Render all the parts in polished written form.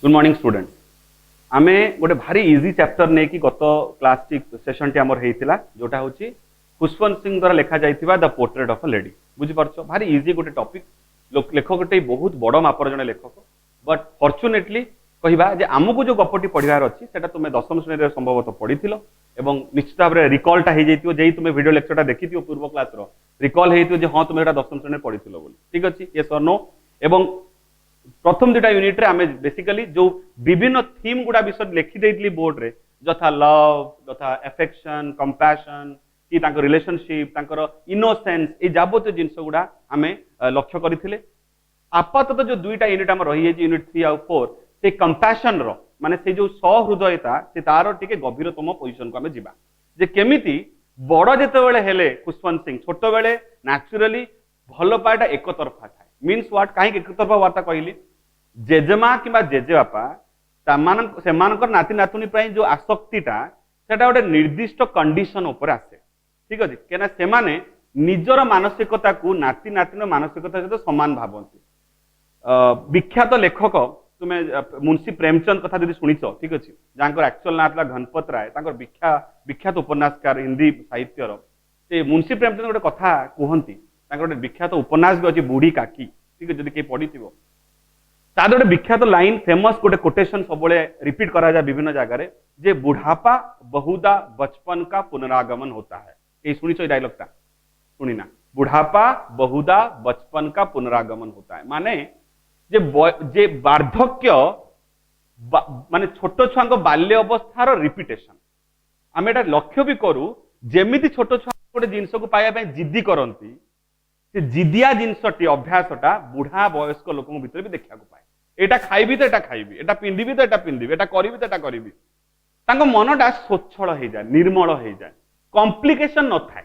Good morning students. आमे गोटे भारी इजी चैप्टर नहीं कि गत क्लास सेशन टी आमर होता जोटा हूँ खुशवंत सिंह द्वारा लिखा जाइथिबा the portrait of a lady. बुझिपारछ भारी इजी गोटे टॉपिक। लेखक टे बहुत बड़ मापर जने लेखक, बट फॉर्चुनेटली कहवा जे आमको जो गपटी पढ़ार अच्छी से तुम दशम श्रेणी संभवतः पढ़ी एवं निश्चित भाव में रिकलटा हो जाइए जे तुम वीडियो लेक्चरटा देखी पूर्व क्लास रिकल हो हाँ तुम दशम श्रेणी पढ़ी बोली। ठीक अच्छे ये सर नो। एवं प्रथम दुटा यूनिट रे आमे बेसिकली जो विभिन्न थीम गुडा विषय लिखी देइतली बोर्ड रे जथा लव जथा एफेक्शन कंपैशन कि तांको रिलेशनशिप तांकर इनोसेंस ए जाबत जिंस गुडा आमे लक्ष्य करथिले। आपातत जो दुईटा यूनिट आम रही है यूनिट 3 और 4 से कंपैशन रो माने से जो सहृदयता से तार टिके गभीरतम पोजीशन को आमे जिबा जे केमिति बड़ जेते बेले हेले खुशवंत सिंह छोट बेले नेचुरली भल पाटा एक तरफा थाए। मीन्स व्हाट कहीं एक तरफा वार्ता कहली जेजेमा किंबा जेजेबापा सेमानकर नाती नातुनी प्राय जो आसक्तिटा सेटा गोटे निर्दिष्ट कंडीशन ऊपर आसे। ठीक अच्छे क्या सेमाने निजर मानसिकता को नाती नातिन मानसिकता सहित समान भावती। विख्यात लेखक तुम्हें मुंशी प्रेमचंद कथा यदि शुणीच ठीक अच्छे जहाँ एक्चुअल ना था घनपत राय विख्यात उपन्यासकार हिंदी साहित्यर से मुंशी प्रेमचंद गोटे कथा कहती गोटे विख्यात उपन्यास भी अच्छी बूढ़ी काकी। ठीक है जब कहीं पढ़ी ताद गोटे विख्यात लाइन फेमस गोटे कोटेशन सब रिपीट करा जाए विभिन्न जगह जे बुढ़ापा बहुधा बचपन का पुनरागमन होता है। ये सुनी डायलॉगटा सुनी ना बुढ़ापा बहुधा बचपन का पुनरागमन होता है माने जे वार्धक्य माने छोट छुआ बाल्य अवस्थार रिपीटेशन आम एटा लक्ष्य भी करूँ जेमिति छोट छुआ गोटे जिनस को पाइबा जिद्दी करती से जिदिया जिनसटी अभ्यासटा बुढ़ा वयस्क लोक भीतर भी देखा पाए। एटा खाइबी तो एटा खाइबी एटा पिंधिबी तो एटा पिंधिबी एटा करिबी तो एटा करिबी तांको मनटा स्वच्छल हो जाए निर्मल हो जाए कॉम्प्लिकेशन न थाए।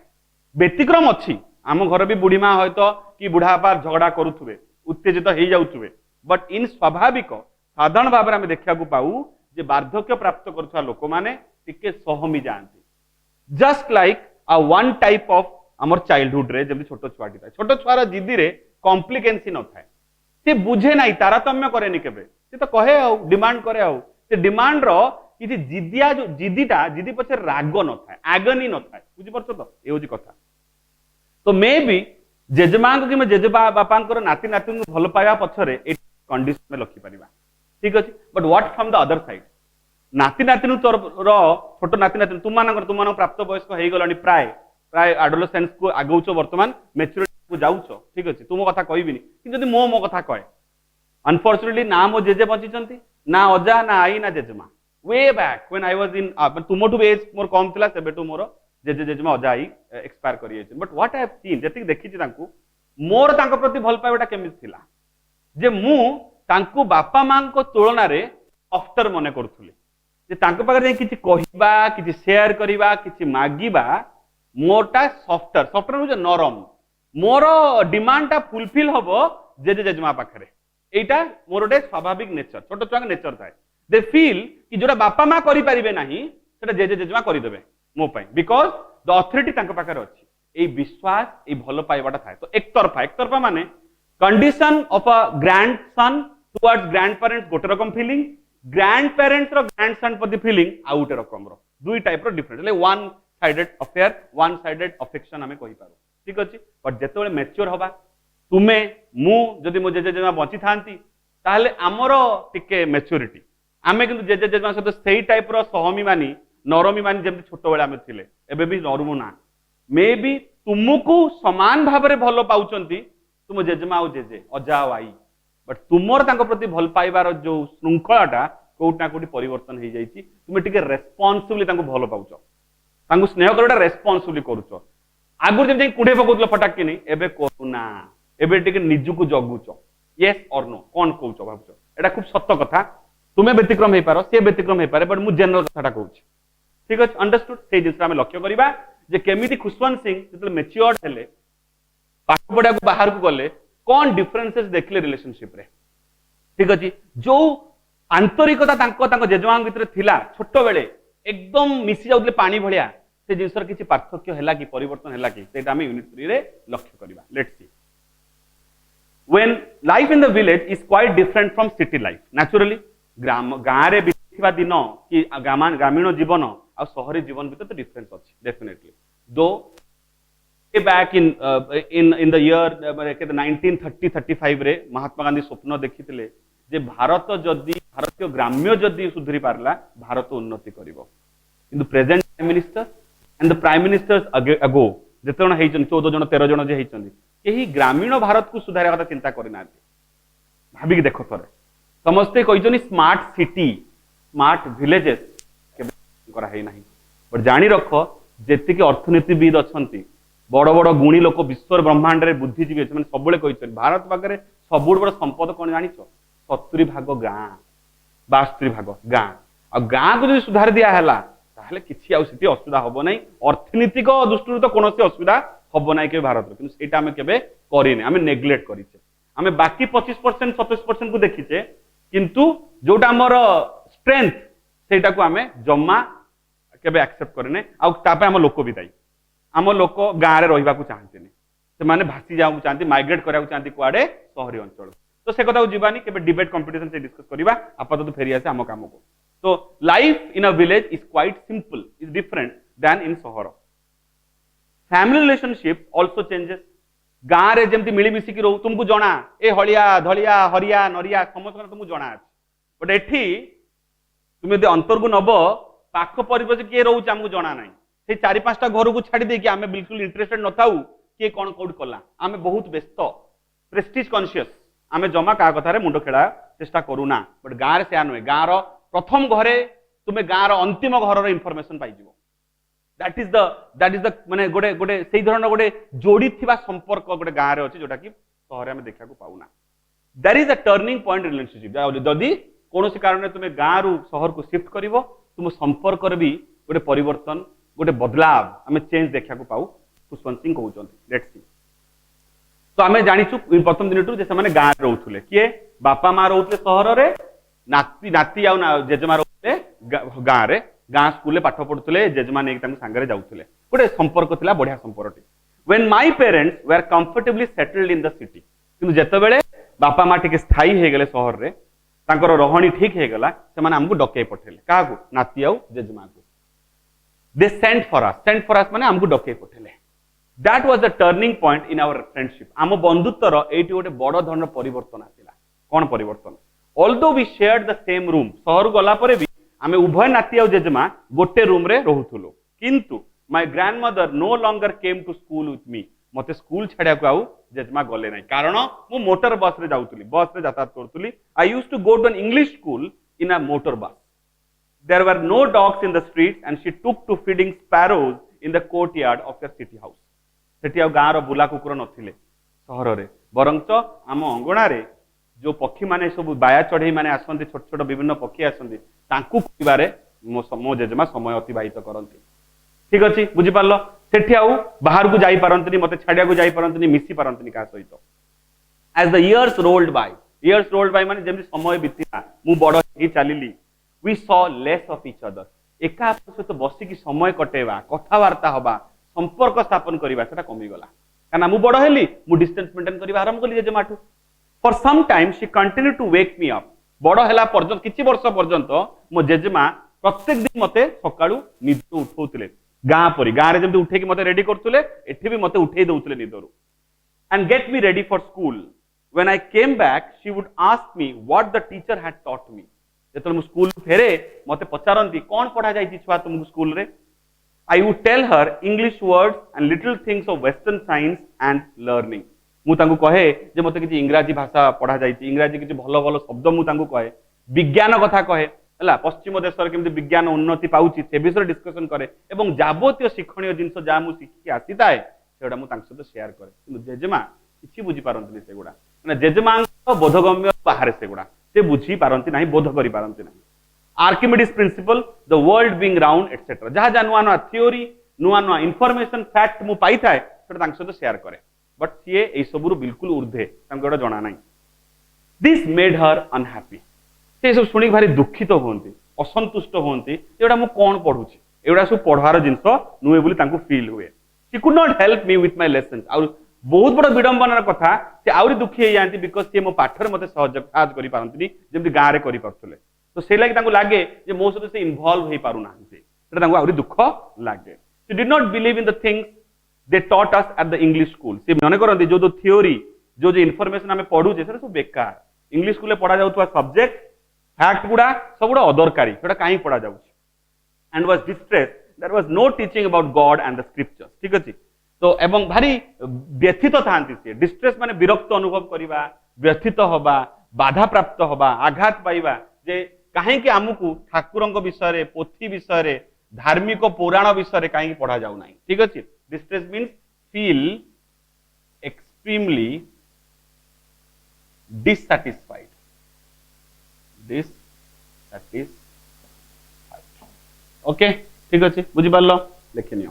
व्यतिक्रम अच्छी आम घर भी बुढ़ी माँ हयतो कि बुढ़ापा झगड़ा करुथुबे उत्तेजित हो जाउथुबे बट इन स्वाभाविक साधारण भाव में देखा पाऊ जे वार्धक्य प्राप्त करुवा लोक माने टिके सहमी जाती just like a one type of आमर चाइल्डहुड रे जब छोट छुआटी था छोट छुआर जिद्दी रे कॉम्प्लिकेंसी न थाए से बुझे ना तारतम्य करे केबे से तो कहे आउ डिमांड करे आउ से डिमांड रो कि जिद्दिया जो जिद्दीटा जिद्दी पछे राग न थाए आगनी न थाए। बुझी परछो तो ए होजी कथा। तो मे बी जेजेमा कि जेजे बापांकर नाती नाती भल पाइबा पछरे ए कंडीशन में लखि परिबा। ठीक अछि but what from the other side नाती नाती छोट नाती नाती तुम प्राप्त वयस्क हो गलानी प्राय एडोलेसेंस को आगौच वर्तमान मैच्योरिटी को जाऊच। ठीक अच्छे तुम कथा कहबी कि मो कथा कहे अनफॉर्चुनेटली ना मो जेजे बची ना अजा ना आई ना जेजेमा way back when I was in तुमठू एज मोर कम थिला सेबेटू मोर जेजे जेजेमा अजा आई एक्सपायर करि जाय but what I have seen जति देखि मोर तांको प्रति भल पाइबाटा केमिति थिला जे मु तांको बापा मां को तुलना रे सॉफ्टर मने करथुली जे तांको पाखरे किछि कहिबा किछि शेयर करिबा किछि मागिबा मोरटा सॉफ्टर सॉफ्टर हो नरम मोर डिमांडटा फुलफिल हम जेजे जेजेमा पाखे एटा मोर गोटे स्वाभाविक नेचर छोट छुआ नेचर थाए दे फील कि जोटा बापा माँ करें ना सेटा जेजे जेजेमा करदे मो बिकॉज द अथॉरिटी पाखे अच्छी ये विश्वास ये भल पाइबाटा थाए। तो एक तरफा माने condition of a grand son towards grand parents गोटे रकम feeling grand parents grand son प्रति फीलिंग आउ गोटे रकम दुई type different one sided affair one sided affection आम कही पारू। ठीक अच्छे बट जिते मैच्योर हवा तुमे मु जदि मो जेजे जेजेमा बची थांती ताहले आमर टिके मैच्योरिटी आमे किंतु जेजे जेजेमा सहित सेही टाइप रो सहमी मानी नरमी मानी जब छोट बेले आमे थिले एबे भी नरमु ना मे बी तुमको समान भाव में भल पाउचंती तुम जेजेमा आ जेजे अजा आई बट तुमर तांको प्रति भल पाइबार जो श्रृंखलाटा कोउटा कोटी परिवर्तन हो जाइछि तुमे टिके रेस्पोंसिबली तांको भल पाउच तांको स्नेह करटा रेस्पोंसिबली करूच आगुर जब कुड़े पकाउल फटाक कि नहीं एबे करूना एबे टिके निजुको जगुच येस और नो कौन कहूच भावुच एटा खूब सत्य कथा तुम्हें व्यतिक्रम हो पार सी व्यतिक्रम हो पारे बट मु जनरल कथाटा कहूँ। ठीक अच्छे अंडरस्टूड से जिन आम लक्ष्य करवा जे केमिति खुशवंत सिंह जो मैच्योर्ड हेले पाठ पढ़ा बाहर को गले कौन डिफरेंसेस देखले रिलेशनशिप रे। ठीक अच्छे जो आंतरिकता जेजेमा भितर थिला छोट बेले एकदम मिसी जाउतले पानी भलिया से जिनसर किसी पार्थक्य है कि परिवर्तन है कि सेटा आम यूनिट 3 रे लक्ष्य करवा। Let's see when life in the village is quite different from city life naturally ग्राम गाँव रे बीतुवा दिन कि ग्रामीण जीवन आ शहरी जीवन भितर तो डिफरेंस अच्छी डेफिनेटली दो बैक इन द ईयर 1930-35 रे महात्मा गांधी स्वप्न देखिथिले जे भारत जदि भारतीय ग्राम्य जदि सुधरी पारला भारत उन्नति करिवो किंतु present prime minister and the prime ministers अगो जते जण हेइछन 14 जण 13 जण जे हेइछन केही ग्रामीण भारत को सुधारे कथा चिंता करिना भाबिक देखो थरे समस्ते कहिछन स्मार्ट सिटी स्मार्ट विलेजेस केबे करा हे नाही पर जानि रखो जेतिके अर्थनीतिविद अछंती बड़ बड़ गुणी लोक विश्व ब्रह्मांड रे बुद्धिजीवी अच्छे मैंने सब कहते भारत पाखे सब बड़ संपद कौन जान 70 भाग गाँ 62 भाग गाँ आ गाँ को जो सुधार दिहला ताहले किछि आउसिति असुविधा हबो नै अर्थनीतिक दृष्टि तो कौन असुविधा हबो नै के भारत रे किंतु सेटा हमें केबे करिने हमें नेग्लेक्ट करिचे हमें बाकी 25% 27% को देखिचे किंतु जोटा हमर स्ट्रेंथ सेटा को हमें जम्मा केबे एक्सेप्ट करिने आ तापे हम लोक भी दाई आम लोक गाँव में रहा चाहते से भासी जाऊँ चाहती माइग्रेट करा चाहती कुआडे शहरी अंचल तो से कथा जीवानी केबे डिबेट कंपटीशन से डिस्कस करवा आपातत फेरी आसे आम काम को तो life in a village is quite simple is different than in शहर फैमिली रिलेशनशिप ऑल्सो चेंजेस गाँव में जमी मिलमिशिकी रो तुमको जना ए हलिया धलिया हरिया नरिया समस्त तुमको जना बट एठी तुम यदि अंतर को नब पाख परिवेश किए रोचे आमको जना ना से 4-5टा घर को छाड़ी देकी आमे बिल्कुल इंटरेस्टेड न थाउ के कोन कोड कला आमे बहुत व्यस्त प्रेस्टीज कॉन्शियस आमे जमा का कथा रे मुंडो खेला चेष्टा करूना बट गाँव रे से नुहे गाँव रो प्रथम घरे तुमे गाँव रो अंतिम घर रो इंफॉर्मेशन पाई जिवो दैट इज द माने गोटे गोटे सेही धरण गोटे जोड़ी थिबा संपर्क गोटे गाँव रे अछि जोटा कि शहर में देखा को पाउना that is a turning point relationship जदि कोनोसी कारण तुमे गाँव रु शहर को शिफ्ट करिवो तुम संपर्क रे भी गोटे परिवर्तन गोटे बदलाव आम चेंज देखा पाऊ खुशवंत सिंह कहते लेट्स सी तो आम जाचु प्रथम दिन टू से गाँव रोते किए बापा माँ रोते सहर में नाती नाती आ जेजेमा रोते गाँव में गाँ स्कूल पाठ पढ़ुते जेजेमा नहीं सांगे जाऊे गोटे संपर्क था बढ़िया संपर्क when my parents were comfortably settled in the city किंतु जेतेबेले बापा माँ टिके स्थायी हो गले सहर में तांकर रहणी ठीक हो गला से आमको डकई पठेले क्या नाती आउ जेजेमा को they sent for us माने हमको decay पठेले that was the turning point in our friendship आम बंधुत्वर एटी गोटे बड़ धरण परिवर्तन आसिला कौन परिवर्तन although we shared the same room शहर गला परे भी आमे उभय नाती आ जेजेमा गोटे रूम रे रहउथुलो किंतु my grandmother no longer came to school with me मते स्कूल छाड़िया को आउ जेजेमा गले नाही कारण मु मोटर बस रे जाउतुली बस रे यातायात करतुली I used to go to an English school in a motor bus there were no dogs in the streets and she took to feeding sparrows in the courtyard of her city house सेठी आ गाँव बुला कुकुर नथिले सहर रे बरंच आम अंगणा रे जो पक्षी माने सब बाया चढ़ई माने आसंती छोट छोट विभिन्न पक्षी आसंती तांकु कुबारे मो जेजेमा समय अतिबाहित करंती ठीक अछि बुझि पारलो सेठी आउ बाहर को जाई पारंतनी मते छाडिया को जाई पारंतनी मिसी पारंतनी का सहित as the years rolled by माने जेमि समय बितिला मु बड़ ही चालिली we saw less of each other एका सहित बसिकी समय कटेवा कथावार्ता हवा संपर्क स्थापन करवा सेटा कमी गला काना मु बड़ हेली मु डिस्टेंस मेंटेन करबा आरंभ कली जेजेमाठू for some time she continue to wake me up बड़ हेला पर्यंत किछि वर्ष पर्यंत मो जेजेमा प्रत्येक दिन मते सकाळू निद उठौतले गाँ परी गाँ रे जेमति उठे कि मते रेडी करतुले एठी भी मते उठेई दउतले निदरू and get me ready for school when I came back she would ask me what the teacher had taught me जेतले मु स्कूल फेरे मते पचारंती कोन पढा जाईची छुआ तुमको स्कूल रे I would tell her English words and little things of Western science and learning. मु तांको कहे जे मते किछि इंग्रजी भाषा पढ़ा जाईची इंग्रजी किछि भलो भलो शब्द मु तांको कहे विज्ञान कथा कहे हला पश्चिम देश रे केमति विज्ञान उन्नति पाउची से विषय डिस्कशन करे एवं जाबतीय शिक्षणीय जिंस जा मु शिखि आसीताए सेडा मु तांको सहित शेयर करे किंतु जेजेमा किछि बुझी पारंतनी सेगुडा माने जेजेमा बोधगम्य बाहर सेगुडा से बुझी पारंती नाही बोध करि पारंती नाही Archimedes principle, the world being round, etc. जहाँ जहाँ नुआ नुआ theory, नुआ नुआ information, fact मु पाई थाए सेटा तांको सहित शेयर करे बट सीए ए सबुरु बिल्कुल ऊर्ध्वे तांको एटा जणा नाही दिस मेड हर अनहैप्पी से सब सुनी भारी दुखित होंती असंतुष्ट होंती एटा मु कोन पढुची एटा सब पढवार जिंस नुए बोली तांको फील हुए she could not help me with my lessons और बहुत बड़ विडंबनार कथा से आउरी दुखी हे जानती बिकॉज़ से मो पाठर मते सहयोग करि पारंती जेमति गाँ रे करि परथुले तो से लगे लगे जे मो सहित से इनवॉल्व हो पारु ना आहुरी दुख लगे she did not believe in the things they taught us at the English school से मन करते जो थियोरी जो इनफॉरमेशन आम पढ़ुचे सब बेकार इंग्लिश स्कूल पढ़ा जाउथवा सब्जेक्ट फैक्ट गुड़ा सब गुड़ा अदरकारी सेटा कहीं पढ़ा जाउछि and was distress there was no teaching about God and the scriptures ठीक अछि तो एवं भारी व्यथित थांती से डिस्ट्रेस माने विरक्त अनुभव करिबा व्यथित होबा बाधा प्राप्त होबा आघात पाइबा जे कहीं कि आमको ठाकुरंक विषय पोथी विषय धार्मिक पुराण विषय कहीं पढ़ा जाऊ नाही ठीक अछि distress means feel extremely dissatisfied okay ठीक अच्छे बुझी पार लिखनी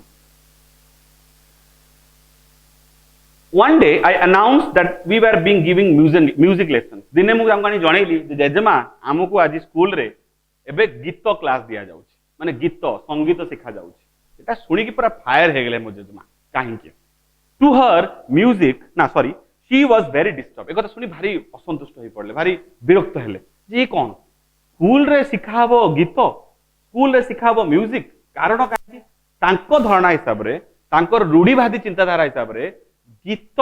one day I announced that we were being giving music lessons दिने मु हमको जनइली जेजेमा आमको आज स्कूल रे एबे गीत क्लास दिया जाउछि माने गीत संगीत सिखा जाउछि एटा सुनी कि पूरा फायर हे गेले मो जेजेमा काहे कि टू हर म्यूजिक ना sorry she was very disturb एक शुणी भारी असंतुष्ट हो पड़े भारी विरक्त हेले जे कौन स्कूल रे सिखाबो गीत स्कूल रे सिखाबो म्यूजिक कारण काहे तांको धारणा हिसाब रे तांकर रूढ़ीवादी चिंताधारा हिसाब रे गीत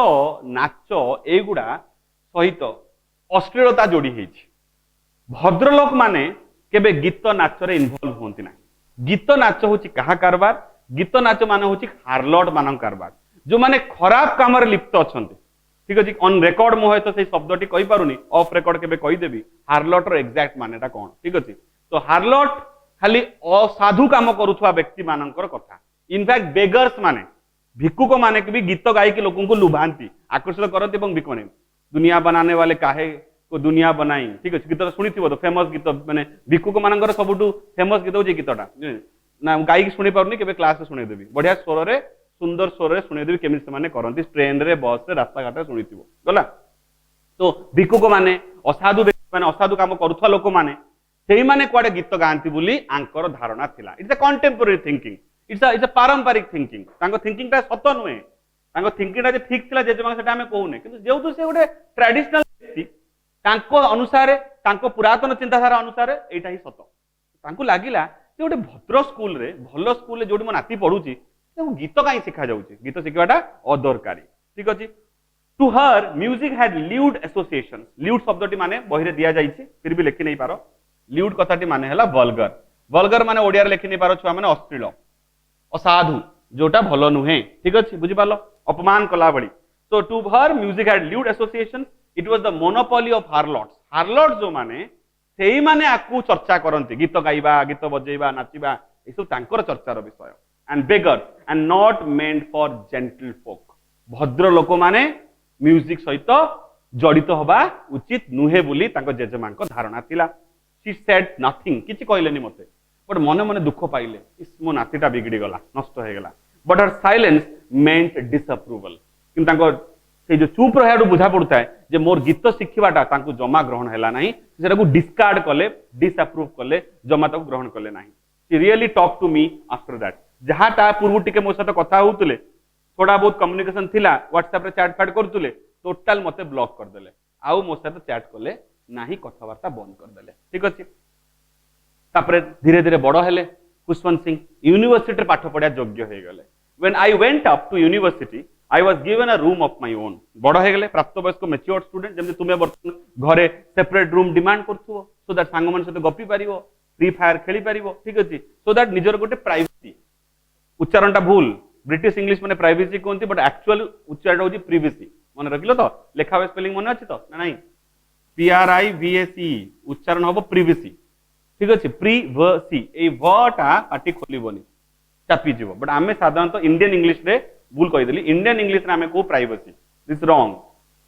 नाच एगुड़ा सहित अश्लीलता जोड़ी हेछि भद्रलोक माने केबे गीत नाच रे इन्वॉल्व होंती ना गीत नाच होछि कहा कारबार गीत नाच माने होछि हार्लट मानन कारबार जो माने खराब काम रे लिप्त अछंती ठीक अछि ऑन रिकॉर्ड मो तो से शब्दटी कहि पारुनी ऑफ रिकॉर्ड केबे कहि देबी हार्लट रो एग्जैक्ट मानेटा कोन ठीक अछि तो हार्लट खाली असाधु काम करूथवा व्यक्ति मानकर कथा इनफैक्ट बेगर्स माने भिक्षुक माने भी गीत गाई के लोगों को लुभांती आकर्षित करते এবং বিকনে दुनिया बनाने वाले काहे को दुनिया बनाई ठीक अछि गीत सुनिथिबो तो फेमस गीत माने भिक्षुक मानकर सबुटू फेमस गीत होची गीतटा ना गाई सुनि पारुनी केबे क्लास रे सुनि देबी बढ़िया स्वर रे सुंदर स्वर रे सुनि देबी केमिति से माने करंती ट्रेन रे बस रे रास्ता घाट रे सुनिथिबो गला तो भिक्षुक माने असाधु व्यक्ति माने असाधु काम करूथवा लोक माने सेही माने कुआडे गीत गांती बोली आंकर धारणा थिला it's a contemporary thinking it's a पारंपरिक थिंकिंग तांको थिंकिंग ता सत नुहे तांको थिंकिंग ता जे ठीक थिला जेजमा सेटा हमें कहूने किंतु जेउतु से गोटे ट्रेडिशनल व्यक्ति तांको अनुसार तांको पुरातन चिंताधारा अनुसार एटा ही सत तांको लागिला जे गोटे भद्र स्कूल रे भलो स्कूल रे जोडी म नाती पढुची ते गीत काई सिखा जाउची गीत सिखवाटा अदरकारी ठीक अछि to her music had lewd association lewd शब्दटी माने बही रे दिया जाईची फिर भी लिखि नै पारो ल्यूड कथाटी माने हला वल्गर वल्गर माने ओडिया रे लिखि नै पारो छुआ माने अश्लील असाधु जोटा भलो नुहे ठीक अछि बुझी पालो अपमान कला बड़ी तो to her music had lewd association it was the monopoly of harlots harlot जो माने सेही माने आकु चर्चा करंती गीत गाइबा गीत बजेइबा नाचिबा ए सब तांकर चर्चार विषय and beggars and not meant for gentlefolk भद्र लोक माने म्यूजिक सहित जड़ित होबा उचित नुहे बोली तांको जेजेमांको धारणा थिला शी सेड नथिंग किछि कहलेनी मते बट मने मने दुख पाइले इस मो नातीटा बिगड़ी गला नष्ट हो गला but her silence meant disapproval किंतु तांको से जो चुप रहयाडू बुझा पड़ता है जे मोर गीत शिखिबाटा तांको जमा ग्रहण हैला नाही सेटा को डिस्कार्ड कले डिसअप्रूव कले जमा ताको ग्रहण कले नाही she really talk to me after that जहाटा पूर्व टिके मो सहित कथा होतले थोड़ा बहुत कम्युनिकेशन थिला व्हाट्सएप रे चैट फैट करतुले टोटल मते ब्लॉक कर देले आउ मो सहित चैट कले नाही कथावार्ता बंद कर देले ठीक अछि तापरे धीरे धीरे बड़ हेले खुशवंत सिंह यूनिवर्सिटी पाठ पढ़ा योग्य हो गले when I went up to university I was given a room of my own बड़ हो गले प्राप्त वयस्क मैच्योर स्टूडेंट जेम तुमे बर्तमान घरे सेपरेट रूम डिमांड करथुओ सो दैट सांग मन सहित गपी परिवो फ्री फायर खेली परिवो ठीक अछि सो दैट निजर गोटे प्राइवेसी उच्चारणटा भूल ब्रिटिश इंग्लिश माने प्राइवेसी कोनती बट एक्चुअल उच्चारण होची प्रिवेसी मन रखिलो तो लेखा स्पेलिंग मन अछि तो ना नहीं PRIVAC उच्चारण होबो प्रिवेसी ठीक अछि प्रिवेसी ए वर्डटा पाटी खोलिबोनी चापी जीवो बट आमे साधारणतः इंडियन इंग्लिश रे भूल कहि देली इंडियन इंग्लिश रे आमे को प्राइवेसी दिस रॉन्ग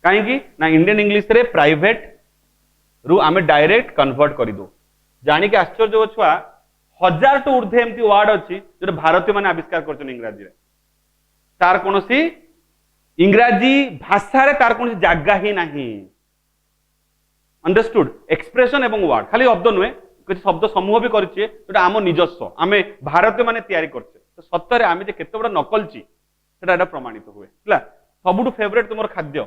काहे कि ना इंडियन इंग्लिश रे प्राइवेट रु आमे डायरेक्ट कन्वर्ट करि दो जानि के आश्चर्य हो छुआ 1000 टू ऊर्ध्वे एमती वर्ड अछि जो भारतीय माने आविष्कार करछन इंग्रजी रे तार कोनोसी इंग्रजी भाषा रे तार कोनोसी जागा ही नाही अंडरस्टूड एक्सप्रेशन एवं वर्ड खाली शब्द नुहे कुछ शब्द समूह भी करछे जोटा आम निजस्व आमे भारतीय माने तैयारी करछे तो सत्तरे आमे जे केते बड़ नकलची सेटा एटा प्रमाणित हुए हला सबुटु फेवरेट तुमर खाद्य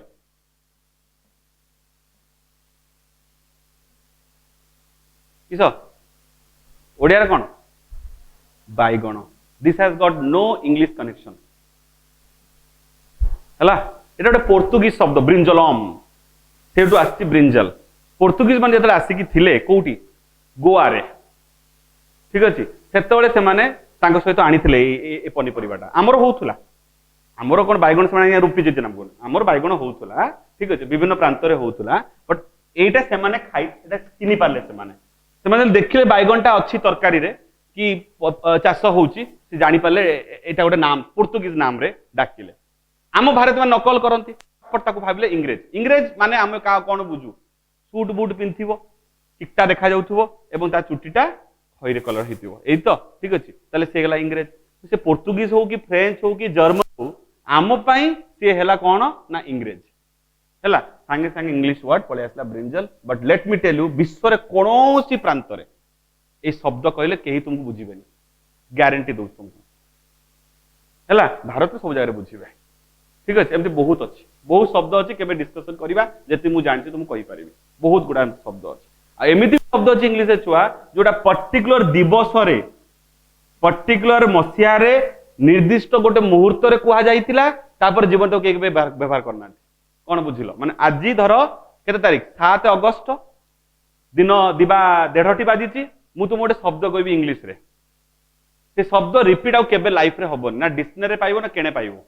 किस ओडिया रे कौन बाइगण this has got no English connection हला एटा गोटे पोर्तुगीज शब्द ब्रिंजलम सेठू आसी ब्रिंजल पोर्तुगीज मान जो आसिकी थिले कोउटी गोवा रे ठीक अच्छे सेतबेले से सहित आनी पनीपरिवाटा आमर होउथुला आमर कौन बैगण से रूपी जी नाम आमर बैगण होउथुला ठीक अच्छे विभिन्न प्रांत रे होउथुला बट एटा से माने खाई एटा चिनी पारले से देखिले बैगणटा अच्छी तरकारी रे कि चाष होउची से जानि पारले एटा गोटे नाम पोर्तुगीज नाम रे डाकिले आम भारत में नकल करती ताको भाविले इंग्रेज इंग्रेज माने आम का कौन बुझू सूट बूट पिंथिबो टिकटा देखा जाउथबो एवं ता चुट्टीटा खैरे कलर हेतिबो एई तो ठीक अछि ताले से गला इंग्रेज से पोर्तुगीज हो कि फ्रेंच हो कि जर्मन हो आम पई से हेला कोन ना इंग्रेज हेला संगे संगे इंग्लिश वर्ड पळे आसला brinjal but let me tell you विश्व रे कोनोसी प्रांत रे ए शब्द कहले केही तुमको बुझिबेनी ग्यारंटी दउ तुमको हेला भारत रे सब जगह रे बुझिबे ठीक अच्छे एमती बहुत अच्छी बहुत शब्द अच्छी केबे डिस्कशन करबा जति मु जानछि तुम कहि परिबे बहुत गुडा शब्द अच्छी आ एमिति शब्द अच्छी इंग्लिश रे छुआ जोटा पर्टिकुलर दिवस रे पर्टिकुलर मसिया रे निर्दिष्ट गोटे मुहूर्त रे कुहा जाइतिला तापर जीवन तो केबे व्यवहार करना कोन बुझिलो माने आजि धर केते तारीख 7 अगस्त दिन दिबा 1:30 बाजिछि मु तुम गोटे शब्द कहबी इंग्लिश रे से शब्द रिपीट आउ केबे लाइफ रे हबो ना डिक्शनरी पाइबो ना केने पाइबो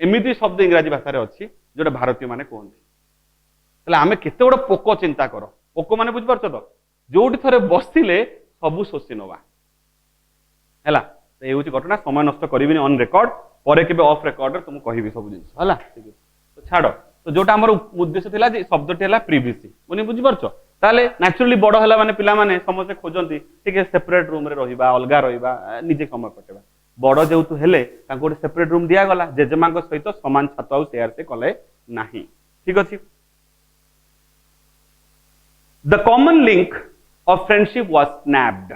एमिति शब्द इंग्राजी भाषा रे अच्छी जोटा भारतीय माने कहते आम केते गोटे पोक चिंता कर पोक माने बुझ पारछ तो जोटी थरे बसिले सबु शोषी नवा हैला तो ये होची घटना समय नष्ट करिबिनी ऑन रिकॉर्ड परे केबे ऑफ रिकॉर्ड रे तुम कहिबी सब जिंस हैला ठीक है तो छाड़ो तो जोटा हमर उद्देश्य थिला जे शब्दटी हैला प्रिविसी मने बुझ पारछ ताले नेचुरली बड़ हैला माने पिला माने समस्त खोजंती ठीक है सेपरेट रूम रे रहिबा अलगा रहिबा निजे समय कटेबा बड़ जेतु हेले ताको गोटे सेपरेट रूम दिया गला जेजेमा सहित समान छात आउ शेयर से कले नाही ठीक अछि the common link of friendship was snapped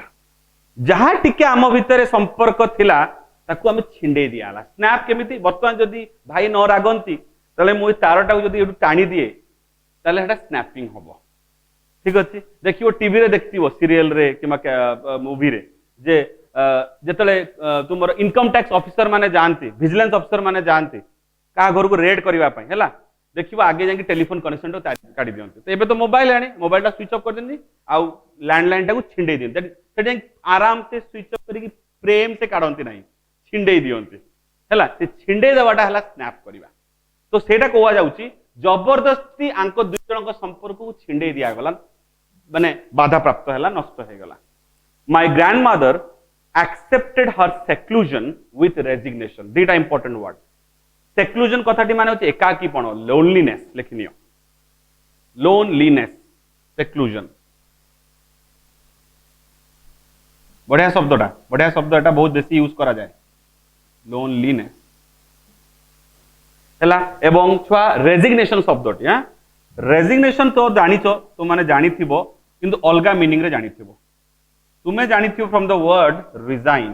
जहा टिके आम भितर संपर्क थिला ताको हम छिंडे दियाला स्नैप केमिति वर्तमान जदी भाई न रागंती तले मो तारटा जदी एडु टाणी दिए तले हेटा स्नैपिंग होबो ठीक अछि देखियो टीवी रे देखतिबो सीरियल रे किमा मूवी रे जे जेतले तुमर इनकम टैक्स ऑफिसर माने जानती विजिलेंस ऑफिसर माने जानती का घर को रेड करबा पई हैला देखिबो आगे जाके टेलीफोन कनेक्शन तो काटी दियंती तो एबे तो मोबाइल आनी मोबाइल टा स्विच ऑफ कर देनी आ लैंडलाइन टा को छिंडे दियंती सेटे आराम से स्विच ऑफ करी प्रेम से काढंती नाही छिंडे दियंती हैला से छिंडे देवाटा हैला स्नैप करबा तो सेटा कोआ जाउची जबरदस्ती आंको दुई जन को संपर्क को छिंडे दिया गला माने बाधा प्राप्त हैला नष्ट हे गला my grandmother accepted her seclusion with resignation dita important word seclusion कथाटी माने होचे एकाकीपन loneliness लिखनियो loneliness seclusion बढ़िया शब्द एटा बहुत बेसी यूज करा जाए loneliness हैला एवं छुआ resignation शब्दटी हां resignation तो जानिचो तो माने जानिथिबो किंतु अलगा मीनिंग रे जानिथिबो तुम्हें जानी थी फ्रॉम द वर्ड रिजाइन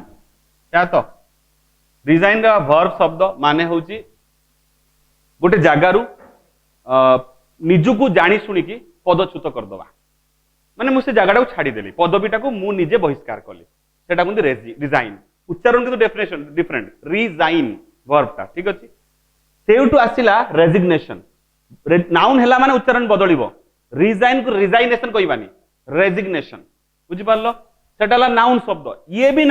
क्या तो रिजाइन का वर्ब शब्द माने होची गोटे जगारू निजुकु जानी सुनी की पदच्युत करदवा माने मुझे जगह को छाड़ी देली पदवीटा को मु निजे बहिष्कार कली सेटा कुंती रिजाइन उच्चारण किंतु डेफिनेशन डिफरेंट रिजाइन वर्बटा ठीक अछि सेउटु आसिला रेजिग्नेशन नाउन हेला माने उच्चारण बदलिबो रिजाइन को रिजाइनेशन कहबानी रेजिग्नेशन बुझि पारलो सेटा नाउन शब्द ये भी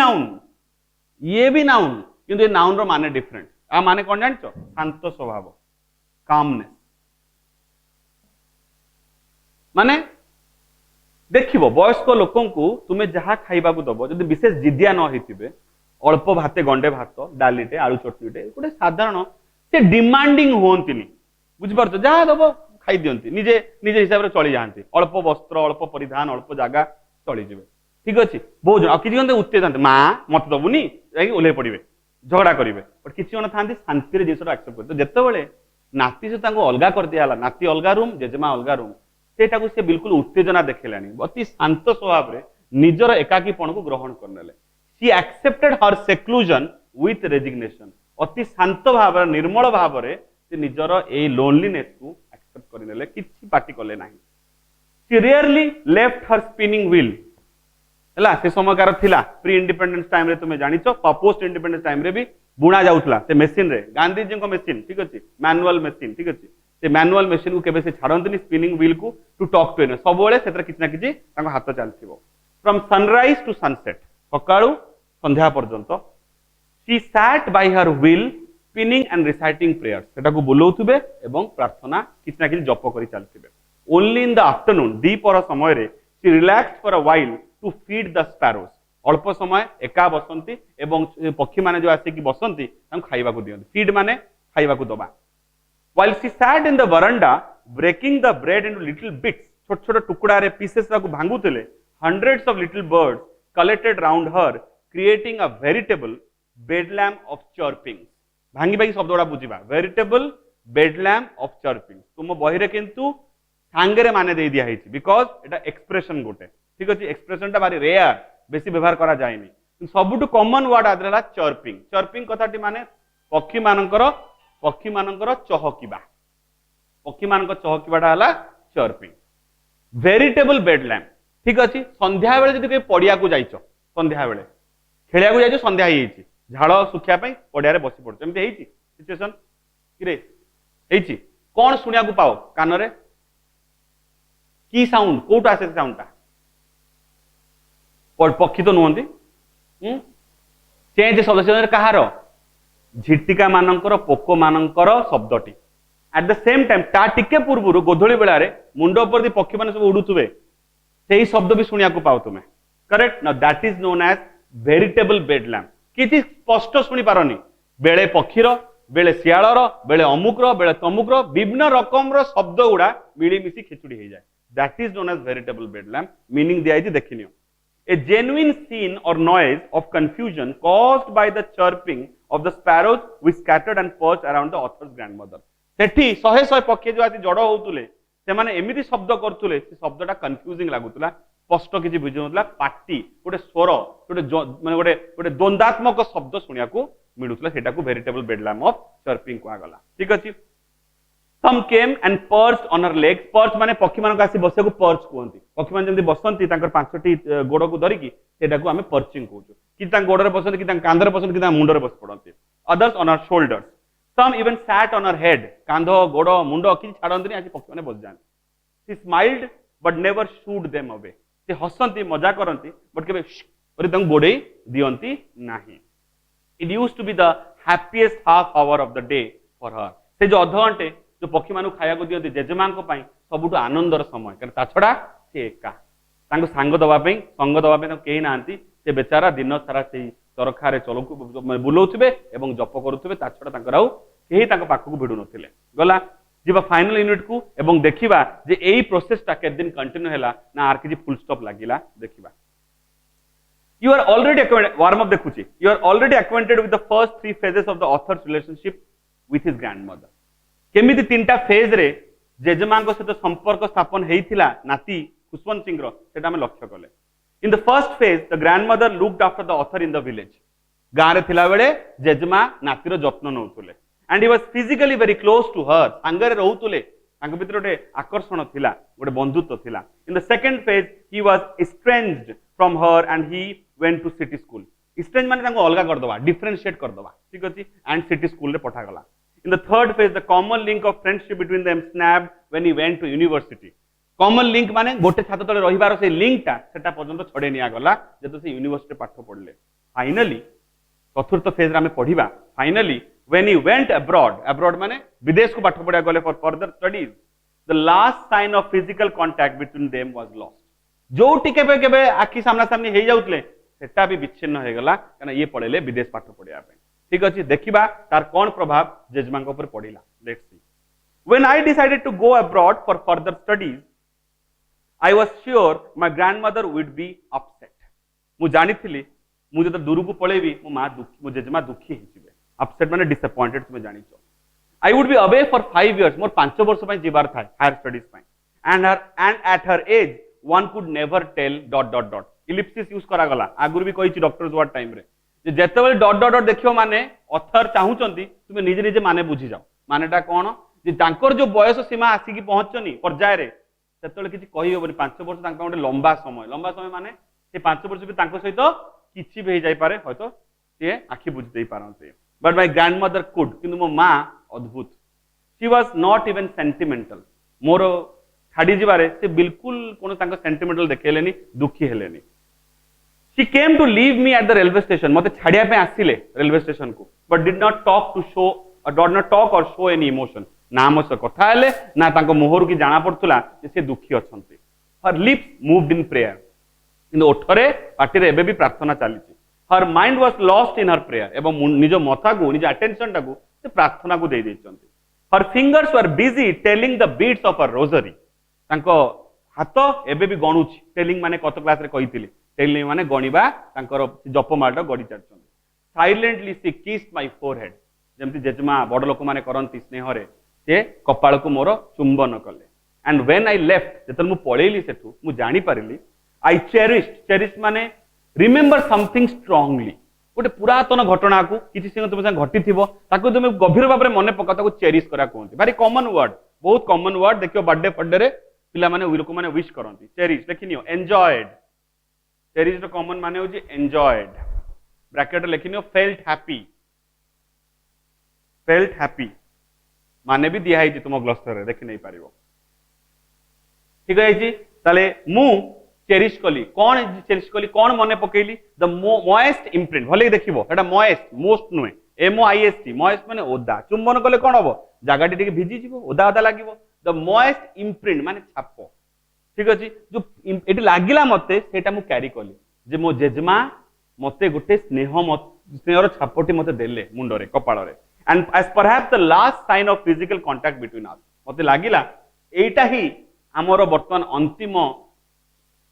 नाउन किंतु ये नाउन रो माने डिफरेंट आ माने कोन जानछो शांत स्वभाव कामनेस माने देखिबो वयस्क लोकन को तुमे जहा खाइबा को दबो जदि विशेष जिदिया न होइतिबे अल्प भाते गंडे भात डालीटे आलू चटनीटे गोटे साधारण से डिमांडिंग होंतिनी बुझि पारछो जहा दबो खाई दियंती निजे निजे हिसाब रे चली जांती अल्प वस्त्र अल्प परिधान अल्प जागा चली जिवे ठीक अच्छे बहुत जन किसी जन उत्तेजना माँ मत दबुनी जाकि ओल्हे पड़े झगड़ा करेंगे बट किसी जन था शांति जिन एक्सेप्ट करते जितेबाला नाती से अलगा कर दिया नाती अलगा रूम जेजेमा अलगा रूम सेटा से बिल्कुल उत्तेजना देखला अति शांत स्वभाव रे निजर एकाकीपन को ग्रहण करने she accepted her seclusion with resignation अति शांत भाव निर्मल भाव से निजर ए लोनलीनेस को एक्सेप्ट करने किसी पार्टी कले ना she rarely left her spinning wheel है से समयकार थिला प्री इंडिपेंडेंस टाइम रे तुम जानिछ पोस्ट इंडिपेंडेंस टाइम रे भी बुणा जाउथला से मशीन रे गांधीजी को मशीन ठीक अछि मैनुअल मशीन ठीक अछि से मैनुअल मशीन को केबे से छाड़ंतनी स्पिनिंग व्हील को टू टॉक टू सब बेले सेतर किछ ना किछ तांको हाथ चलथिबो फ्रॉम सनराइज टू सनसेट सकाळू संध्या पर्यंत she set bye her wheel spinning and reciting prayers सेटा को बुलाउथबे एवं प्रार्थना किछ ना किछ जप करी चलथिबे ओनली इन द आफ्टरनून दीपर समय रे she relaxed for a while to feed the sparrows अल्प समय एका बसंती एवं पक्षी माने जो आसे कि बसंती तांको खाइबा को दियंती फीड माने खाइबा को दबा while she sat in the veranda breaking the bread into little bits छोट छोट टुकड़ा रे पीसेस को भांगुतले hundreds of little birds collected round her creating a veritable bedlam of chirping भांगी भाई शब्दोड़ा बुझिबा veritable bedlam of chirping तुम बही रे किंतु सांगरे माने दे दिया हेछि बिकॉज़ एटा एक्सप्रेशन गोटे ठीक अछि एक्सप्रेशन ता बारी रेयर बेसी व्यवहार करा जायनी सबुटु कॉमन वर्ड आदला चर्पिंग चर्पिंग कथाटी माने पक्षी मानकर चहकिबा पक्षी मानकर चहकिबाटा हला चर्पिंग वेरिटेबल बेडलैम ठीक अछि संध्या बेले जदि के पडिया को जाइछो संध्या बेले खेलिया को जाइछो संध्या हेछि झाड़ सुखिया पई पडिया रे बसी पड़छ एमति हेछि सिचुएशन किरे हेछि कोन सुनिया को पाओ कान रे की साउंड कोट आसे साउंडटा पक्षी तो नुहंती चेंज शब्द कहार झिटिका मानकर पोक मानकर शब्दटी एट द सेम टाइम ता टिके पूर्व गोधूली बेला रे मुंड ऊपर दी पक्षी माने सब उडुथुबे सेही शब्द भी सुनिया को पाओ तुमे करेक्ट ना that is known as veritable bedlam किछि स्पष्ट सुनी पारनी बेले पक्षीर बेले सियाळर बेले अमुकर बेले तमुकर विभिन्न रकम रो शब्द गुडा मिली मिसी खिचुडी हे जाय that is known as veritable bedlam meaning दिया है देखिनियो a genuine scene or noise of confusion caused by the chirping of the sparrows which scattered and perched around the author's grandmother सेठी शहे शहे पक्षी जो आती जड़ होतुले से माने एमिति शब्द करतुले से शब्दटा कंफ्यूजिंग लागुतला स्पष्ट किछि बुझुनतला पाटी गोटे स्वर गोटे माने गोटे द्वंद्वात्मक शब्द सुनिया को मिलुतला सेटा को वेरिटेबल बेडलैम ऑफ चर्पिंग को आगला ठीक अछि some came and perched on her legs perch माने पक्षी मानक आसी बसे को perch कहंती पक्षी मान जेमति बसंती तांकर पांचटी गोड़ को धरि की सेटा को हमें पर्चिंग कहउछु कि तां गोड़ रे बसंती कि तां कांध रे बसंती कि तां मुंड रे बस पड़ंती others on her shoulders some even sat on her head कांध गोड़ मुंड कि छाडंती आसी पक्षी माने बस जान she smiled but never shooed them away से हसंती मजा करंती बट केबे ओरे तां गोडे दियंती नाही it used to be the happiest half hour of the day for her से जो अध घंटे जो पक्षी मानू खाया को दियंती जेजेमा सबुठ आनंदर समय कारण ता छड़ा से एका सांग दवा संग दवा कहीं नांती से बेचारा दिन सारा से चरखा रे चलू बुलाउथिबे एवं जप करुथिबे ता छड़ा तांकर आउ केही तांको पाखकु भिडु नथिले गला जीवा फाइनल यूनिट को एवं देखिबा जे एई प्रोसेसटा के दिन कंटिन्यू हैला ना आर के फुल स्टॉप लागिला देखिबा You are already acquainted warm up देखुची you are already acquainted with the first three phases of the author's relationship with his grandmother केमिति तीनटा फेज रे जेजेमा को सहित संपर्क स्थापन हेइथिला नाती खुशवंत सिंह रो सेटा हम लक्ष्य कले in the first phase the grandmother looked after the author in the village गां रे थिला बेले जेजेमा नाती रो जत्न नउतुले and he was physically very close to her संगरे रहउतुले तांको भितर गोटे आकर्षण थिला गोटे बंधुत्व थिला in the second phase he was estranged from her and he went to city school estranged माने तांको अलगा कर दवा डिफरेंशिएट कर दवा ठीक अछि एंड सिटी स्कूल रे पठा गला In the third phase, the common link of friendship between them snapped when he went to university. Common link माने गोटे छात्र तले रहिबार से लिंक टा सेटा पर्यंत छडे निया गला जेतो से यूनिवर्सिटी पाठ पढले फाइनली चतुर्थ फेज रे हम पढिबा finally when he went abroad माने विदेश को पाठ पढिया गले for further studies the last sign of physical contact between them was lost जो टिके पे केबे आखी सामना सामनी हे जाउतले सेटा भी विच्छिन्न हे गला कारण ये पढले विदेश पाठ पढिया पे ठीक अछि देखिबा तार कोन प्रभाव जेजमा ऊपर पड़िला let's see when I decided to go abroad for further studies I was sure my grandmother would be upset मु जानिथिली मु जत दूर को पळेबी मो मां दुखी मो जेजमा दुखी हिजिबे अपसेट माने डिसअपॉइंटेड तुमे जानिछो I would be away for 5 years मोर 5 वर्ष पय जीवार थाय हायर स्टडीज पय and at her age one could never tell ... ellipsis use करा गला आगुर भी कहिछि डॉक्टर्स वर्ड टाइम रे जेतेबेले ... देखियो माने ऑथर चाहूचंती तुमे निजे निजे माने बुझी जाओ मानेटा कोन जे तांकर जो बयस सीमा आसी की पहुंचनी पर्याय रे सेतेबेले किछि कहि होबनी 5 वर्ष तांका गोटे लंबा समय माने से 5 वर्ष भी तांको सहित किछि भी जाई पारे हयतो से आखि बुझ देई पारंते बट माय ग्रैंडमदर कुड किंतु मो मां अद्भुत she was not even sentimental मोर छाड़ी जिबारे से बिल्कुल कोनो तांको सेंटिमेंटल देखेलेनी दुखी हेलेनी she came to leave me at the railway station मते छाड़िया पे आसिले रेलवे स्टेशन को but did not talk to show dot not talk or show any emotion ना मो कथा हेले ना तांको मुहर की जाना पड़तुला जे से दुखी अछंती her lips moved in prayer किंतु ओठरे पाटी रे एबे भी प्रार्थना चलीची her mind was lost in her prayer एवं निज मथा को निज अटेंशन टाको से प्रार्थना को दे देचंती her fingers were busy telling the beads of a rosary तांको हाथ एबे भी गणुची टेलिंग माने कत क्लास रे कहितली टेलिंग माने गणिबा तांकर जपमाला गड़ी चलछन silently she kissed my forehead जेमति जेजमा बड़ लोक माने करंती स्नेह रे से कपाळ को मोर चुंबन कले एंड व्हेन आई लेफ्ट जतन मु पळेली सेठू मु जानि पारिली आई चेरिश माने रिमेंबर समथिंग स्ट्रांगली गोटे पुरातन घटना को किसी सिंह तुम घटी थी ताको तुम गभीर भाव में मन पका ताको चेरिश करा कहते भारी कॉमन वर्ड बहुत कॉमन वर्ड देखियो बर्थडे फर्डे रे पिला माने लोक माने विश करंती चेरिश लिखिनियो एंजॉयड चेरिश रो कॉमन माने होची एंजॉयड ब्रैकेट रे लिखिनियो फेल्ट हैप्पी माने भी दिया है तुम ग्लॉसर रे देखि नहीं पारिबो ठीक है ताले मु चेरिश कली कौन चेरिश कली कौन मने पकेली द मॉइस्ट इम्प्रिंट भले देखिबो एटा मॉइस्ट मोस्ट नुए MOIST मॉइस्ट माने ओदा चुंबन कले कोन हबो जागाटी टिके भिजी जिवो ओदा ओदा लागिवो द मॉइस्ट इम्प्रिंट माने छाप ठीक अछि जो एटी लागिला मते सेटा मु कैरी कली जे मो जेजमा मते गुटे स्नेहर छापटी मते देले मुंडरे कपाळरे and as perhaps the last sign of physical contact between us मते लागिला एटा ही हमर वर्तमान अंतिम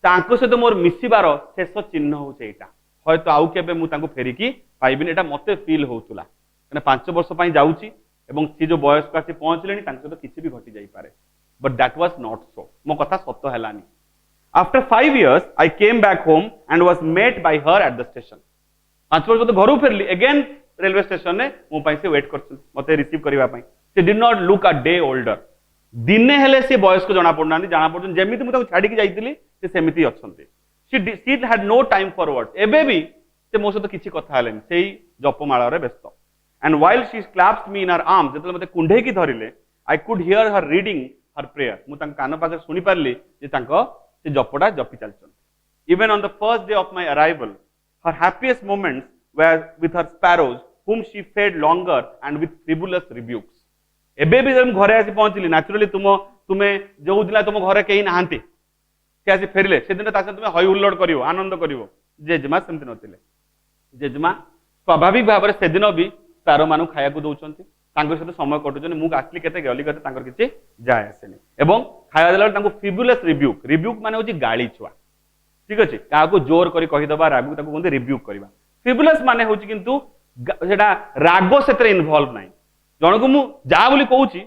तांको सहित मोर मिसिबार शेष चिन्ह होचे एटा हयतो आउ केबे मु तांको फेरिकी पाइबिन एटा मते फील होतुला माने 5 वर्ष पई जाउची एवं सी जो बयस का से पहुंचलेनी तांको सहित किछि भी घटी जाई पारे but that was not so मो कथा सत्य हेलानी after 5 years I came back home and was met by her at the station 5 वर्ष तो घरु फेरली अगेन रेलवे स्टेशन ने मो पई से वेट करछन मते रिसीव करबा पई से did not look a day older दिने हेले से बयस को जाना पड़ना जाना पड़न जेमिति मु ताको छाडी के जाईतिली से सेमिति अछंती she had no time for words एबे भी से मो सहित किछि कथा हलेन सेही जपमाला रे व्यस्त and while she clasped me in her arms जतले मते कुंढे की धरिले I could hear her reading her prayer मु तांका कान पाखे सुनि पारली जे तांको से जपडा जपी चलछन even on the first day of my arrival her happiest moments were with her sparrows whom she fed longer and with frivolous rebukes एबे भी जब घरे आसी पहुंचली नेचुरली तुमे जो दिला तुम घरे कहीं नहांती से आसी फेरिले से दिन तासे तुमे हई हुल्लोड़ करिवो आनंद करिवो जेजमा सेमति नथिले जेजमा स्वाभाविक भाव से दिन भी स्पैरो मानु खाया को दउचंती तांकर सहित समय कटुचन मु आसली केते गली केते तांकर किछि जाय आसेनी एवं खाया देला तांको फ्रिवुलस रिब्यूक माने होची गाली छुआ ठीक अछि का को जोर करी कहि दबा रागु ताको कोन रिब्यूक करबा फ्रिवुलस माने होची किंतु सेटा राग से इनवल्व नाही जन को मु जा बोली कहूची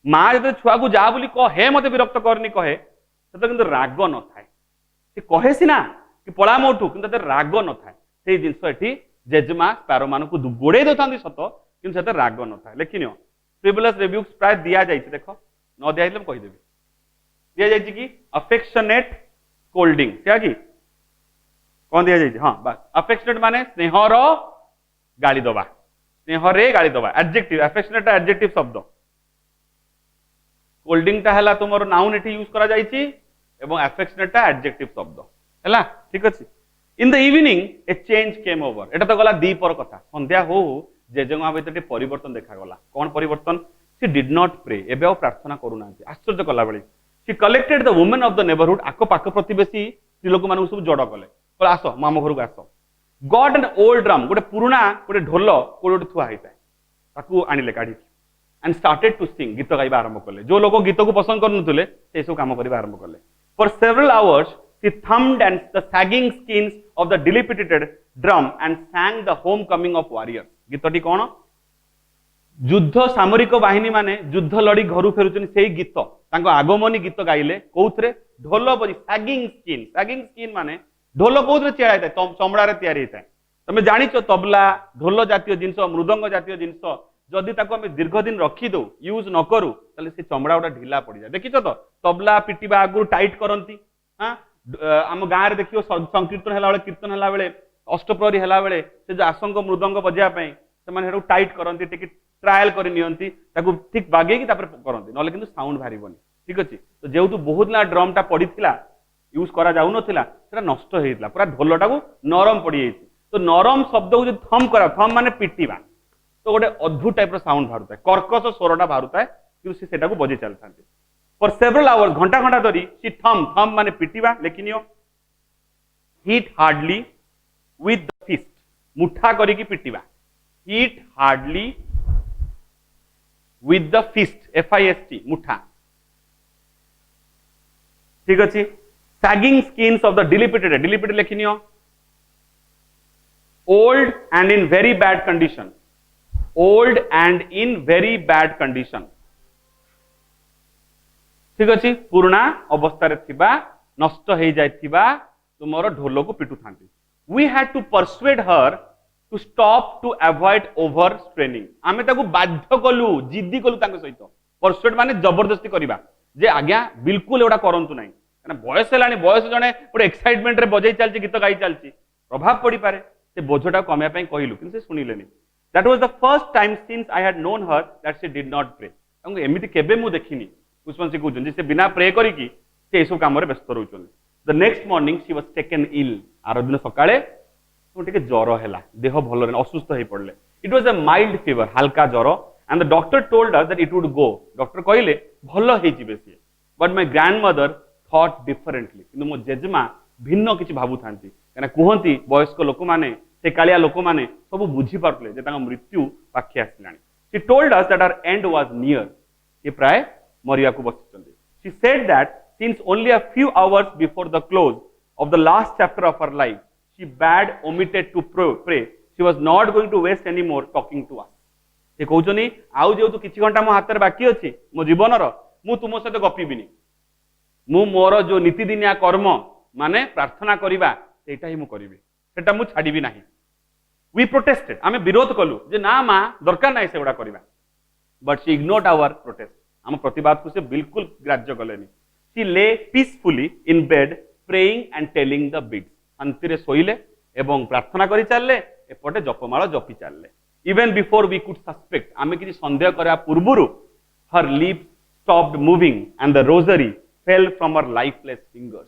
माँ जो छुआ को जा बोली कहे मते विरक्त करनी कहे से किंतु राग न थाए से कहे सिना कि पळा मोठू किंतु राग न थाए से जिंस एठी जेजमा स्पैरो मान को गोड़े दउतांती सत किंतु से राग न थाए लेखिनियो फ्रिवुलस रिब्यूक्स प्राय दिया जाइछि देखो न दिया जाइले कहि देबी दिया जाइछि कि अफेक्शनेट स्कोल्डिंग से कि कोन दिया जाइछि हां बस अफेक्शनेट माने स्नेहर गाली दबा स्नेह रे गाली दबा एडजेक्टिव अफेक्शनेट एडजेक्टिव शब्द कोल्डिंग टा हला तुमरो नाउन एठी यूज करा जाईची एवं अफेक्शनेट टा एडजेक्टिव शब्द हला ठीक अछि इन the evening A change came over एटा तो गला दीपर कथा संध्या हो जेजंगा भीतर परिवर्तन देखा गला कोन परिवर्तन सी डिड नॉट प्रे एबे प्रार्थना करू नांती आश्चर्य कला बेली she collected the women of the neighbourhood आको पाक प्रतिवेशी स्त्री लोक मानु सब जड़ कले आसो मामो घर को आसो गॉड एन ओल्ड ड्रम गोटे पुराना गोटे ढोल कोड़े थुआ होता है ताकू आनिले काढ़ी एंड स्टार्टेड टू सिंग गीत गाइबा आरंभ कले जो लोग गीत को पसंद करनुतले से सब काम करबा आरंभ कले for several hours she thumped and the sagging skins of the dilapidated drum and sang the home coming of warriors गीतटी कोन युद्ध सामरिक बाहिनी माने युद्ध लड़ी घरु फेरुचन सेही गीत तांको आगमनी गीत गाइले कोउथरे ढोल बजी सैगिंग स्किन माने ढोल कौन चेड़ा था चमड़ा तैयारी होता है तुम जाच तबला ढोल जातीय जिनस मृदंग जातीय जिनस जदि दीर्घ दिन रखीदे यूज न करूँ से चमड़ा गुटा ढिला पड़ जाए देखिच तो तबला पिटिबा आगु टाइट करती हाँ आम गाँव में देखियो संकीर्तन है बेले कीर्तन है बेले अष्टप्रहरी है बेले से जो आसंग मृदंग बजाई से टाइट करती ट्रायल कर ठीक बागे करती ना कि साउंड बाहर ठीक अच्छे तो जेहेतु बहुत ना ड्रम टा पड़ा यूज करा जाऊ नथिला सेटा नष्ट होइतला पूरा ढोलटा को नरम पड़ी जाइछि तो नरम शब्द को जो थम करा थम माने पिटिबा तो गोटे अद्भुत टाइप रो साउंड बाहरुता है कर्कश स्वरटा बाहरुता है कि से सेटा को बजे चलथांती फॉर सेवरल आवर्स घंटा घंटा धरी सी थम थम माने पिटिबा लेकिनियो hit hardly with the fist मुठा करी की पिटिबा hit hardly with the fist FIST मुठा ठीक अच्छे sagging skins of the dilapidated लेखिनियो old and in very bad condition old and in very bad condition ठीक अच्छे पुराना अवस्था रे थिबा नष्ट हो जाइथिबा तुमरो ढोल को पिटु थांती we had to persuade her to stop to avoid over straining आमे ताको बाध्य कलु जिद्दी कलु तांको सहित persuade माने जबरदस्ती करिबा जे आज्ञा बिल्कुल एडा करंतु नाही बयस है बयस जड़े गोटे एक्साइटमेंट रे बजे चलती गीत गाई चलती प्रभाव पड़ पारे से बोझटा कमिया कहलु कि से शुणिले that was the first time since I had known her that she did not pray एमती केबे मु देखिनी पुष्पवंशी कहउछन से बिना प्रे करिकी से सब काम रे व्यस्त रहउछन the next morning she was taken ill आर दिन सकाळे टिके ज्वर हैला देह भल असुस्थ हो पड़ले it was a mild fever हल्का ज्वर and the doctor told us that it would go doctor कहले भल हे जिवे सी but my grandmother thought differently कि मो जेजमा भिन्न किसी भावु था कहती वयस्क लोक मैंने से कालिया लोक मैंने सब बुझी पार्ले मृत्यु पाखे आसला she told us that our end was near ये प्राय मरिया को बसिचंदी she said that since only a few hours before the close of the last chapter of her life she had omitted to pray she was not going to waste any more talking to us से कहउछनी आउ जेतु किछि घंटा मो हाथ रे बाकी अछि मो जीवनर मु तुम सहित गपिबिनी मु मोर जो नीतिदिनिया कर्म माने प्रार्थना करिबा सेटा ही मु करिबी सेटा मु छाड़ीबी नाही वी प्रोटेस्टेड आमे विरोध कलु जे ना मा दरकार नाही सेगुडा करिबा but she ignored our protest हम प्रतिवाद को से बिल्कुल ग्राह्य कलेनी she lay peacefully in bed praying and telling the beads शांति रे सोइले एवं प्रार्थना करि चालले एपटे जपमाळ जपी चालले even before we could suspect आमे किछि संदेह करा पूर्वरु her lips stopped moving and the rosary fell from her lifeless fingers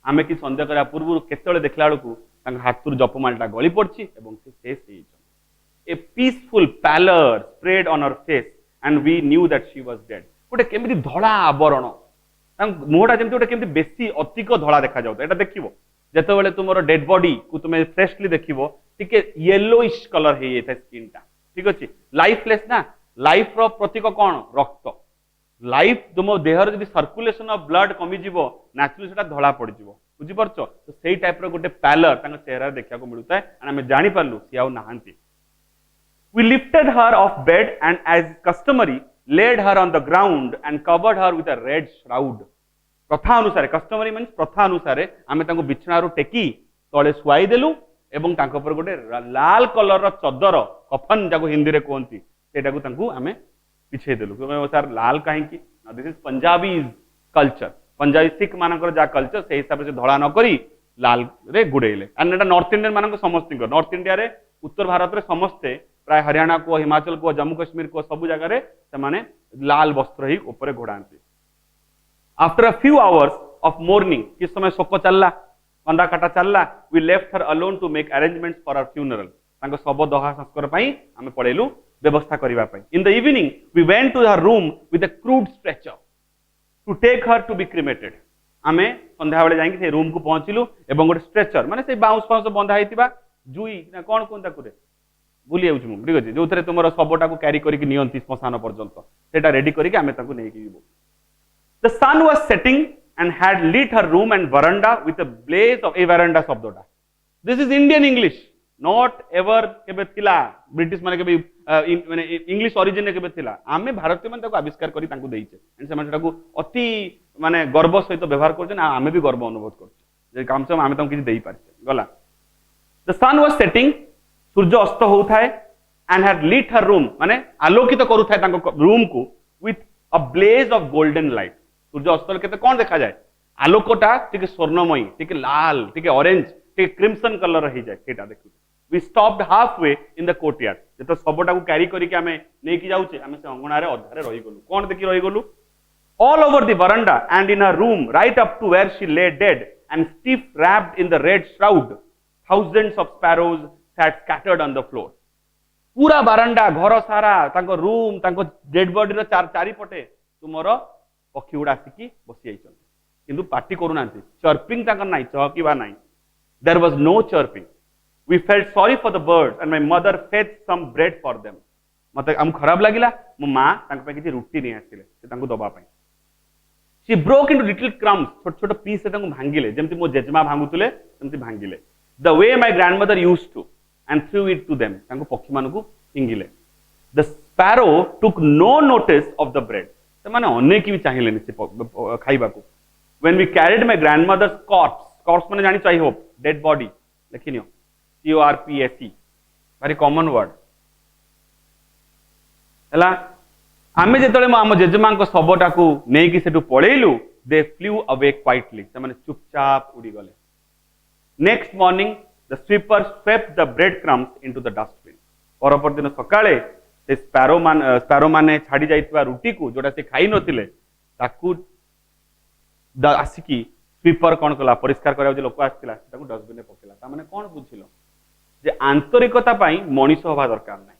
आमे कि संदेह करा पूर्व केतले देखला बेलू हाथ जपमालटा गली पड़ी और से शेष a peaceful pallor spread on her face and we knew that she was dead गोटे केमिति धड़ा आवरण मुहटा जमी गोटे केमिति बेसी अधिक धड़ा देखा जाउता एटा देखिबो जेतेबेले तुमरो डेड बॉडी को तुमे फ्रेशली देखिबो टिके येलोइश कलर हे जाय स्किन टा ठीक अछि लाइफलेस ना लाइफ रो प्रतीक कोन रक्त लाइफ तुम देहर जदि सर्कुलेशन ऑफ ब्लड कमी जीवो नेचुरली सेटा धड़ा पड़ जीवो बुझी परछ तो सेही टाइप रो गोटे पैलर तांग चेहरा देखा को मिलुता है एंड हमें जानि पारलु सी आउ नाहंती we lifted her off bed and as customary laid her on the ground and covered her with a red shroud प्रथा अनुसार कस्टमरी मीन्स प्रथा अनुसार आमे तांको बिछणारू टेकी तळे सुआई देलु एवं तांको पर गोटे लाल कलर रो चदर कफन जाको हिंदी रे कोहंती सेटाको तांको आमे पिछे देलु क्यों सर लाल काहे की this is Punjabis culture Punjabi Sikh मानकर जा कल्चर से हिसाब से धड़ा न करी लाल रे गुडेले एंड एटा नॉर्थ इंडियन मानक समस्त नॉर्थ इंडिया रे उत्तर भारत रे समस्ते प्राय हरियाणा को हिमाचल को जम्मू कश्मीर को सब जगह रे से लाल वस्त्र ही ऊपर घोड़ाती after a few hours of mourning किस समय शोक चलला कंदा काटा चलला we left her alone to make arrangements for our funeral तांको शव दहा संस्कार पई आमे पड़ेलु व्यवस्था करबा पई in the evening we went to her room with a crude stretcher to take her to be cremated आमे संध्या बेले जाई से रूम को पहुंचिलु एवं गोटे स्ट्रेचर माने से बाउंस फाउंस बंधा हेतिबा जुई ना कोन कोन ताकुरे भूली जाऊँ मुझे ठीक अच्छे जो थे तुम शवटा को क्यारी करके नियंती श्मशान पर्यंत सेटा रेडी करके आमे ताकू नहीं जीवु the sun was setting and had lit her room and verandah with a blaze of ए वरांडा शब्दटा this is Indian English not ever केबे थिला ब्रिटिश माने केबे माने इंग्लिश ओरिजिन केबे थिला आमे भारतीय माने ताकू आविष्कार करी ताकू देइछे एंड से माने ताकू अति माने गर्व सहित व्यवहार करछन आमे भी गर्व अनुभव करछे जे काम से आमे ताकू किछि देई पारछे गला द सन वाज सेटिंग सूर्य अस्त होता है and had lit her room माने आलोकित करू था रूम को with a blaze of golden light सूर्य अस्त केते कोन देखा जाए आलोकटा टिके स्वर्णमयी टिके लाल टिके ऑरेंज टिके क्रिमसन कलर हो जाए सेटा देखु we stopped half way in the courtyard जतो सबटा को कैरी करिके आमे नै कि जाउचे आमे से अंगणारे अधारे रही गलु कोन देखि रही गलु all over the veranda and in her room right up to where she lay dead and stiff wrapped in the red shroud thousands of sparrows sat scattered on the floor पूरा बारंडा घर सारा तांको रूम तांको dead body रो चारि पटे तुमर पक्षी गुड़ा आसिकी बसी जाइछन किंतु पार्टी करू नांती चर्पिंग तांको नाही चहकीबा नाही there was no chirping we felt sorry for the birds and my mother fed some bread for them मते हम खराब लागिला मो मां तांको पे किछि रुटी नै आसिले से तांको दबा पई she broke into little crumbs छोट छोट पीस से तांको भांगिले जेमति मो जेजमा भांगुतले सेमति भांगिले the way my grandmother used to and threw it to them तांको पक्षी मानकु इंगिले the sparrow took no notice of the bread से माने अन्य की भी चाहिए लेने से खाइबा को when we carried my grandmother's corpse माने जानी चाहिए hope dead body लेकिनियो corpse very common word हला आमे जेतले आम जेजमा को सबटा को नै कि सेटु पळेइलु they flew away quietly से माने चुपचाप उड़ी गले next morning the sweeper swept the breadcrumbs into the dustbin परपर दिन सकाळे से स्पैरो माने छाडी जाइतबा रुटी को जोटा से खाई नथिले ताकू आसिकी स्वीपर कोन कला परिष्कार करा जे लोक आस्तिला ताकू डस्टबिन में पकेला ता माने कोन बुझिलो जे आंतरिकता पई मनीष होबा दरकार नै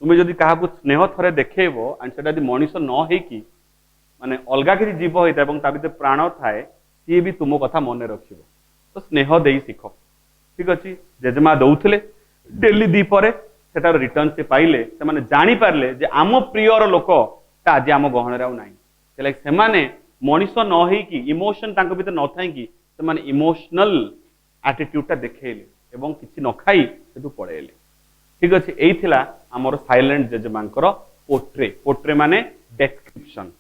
तुमे जदी काहा को स्नेह थरे देखेबो एंड सेटा दि मनीष न हे की माने अलगा कि जीव होइता एवं ता भीतर प्राण थाए सी भी तुमो कथा मने रखिबो तो स्नेह देई सिखो ठीक अच्छे जेजेमा दौले डेली दीपर से रिटर्न से पाइले से माने जानी पारले जे आम प्रियर लोक आज आम गहन ना से मनीष न होइकी इमोशन तांको भीतर न थाई कि से माने इमोशनल एटीट्यूडटा देखेले एवं किछि न खाई सेटु पळेले ठीक अच्छे एइथिला हमर साइलेंट जेजेमांकर पोट्रे माने डेस्क्रिप्शन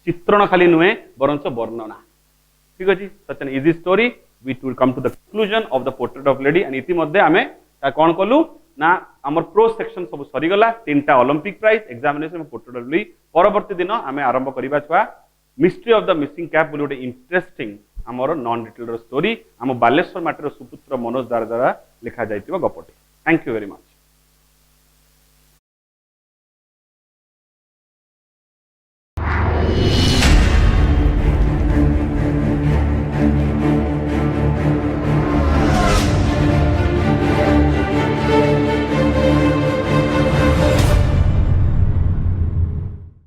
चित्रण खाली नुहे बरंच वर्णना ठीक अच्छे such an easy story we will come to the conclusion of the portrait of lady and इति मध्ये आमे ता कोन कलु ना हमर प्रो सेक्शन सब सरी गला तीनटा Olympic prize examination portrait of lady परवर्ती दिन आमे आरंभ करिबा छुआ mystery of the missing cap बोली इंटरेस्टिंग हमर नॉन डिटेल्ड स्टोरी हम बालेश्वर माटर सुपुत्र मनोज द्वारा लिखा जाइतिबा गपटी थैंक यू वेरी मच।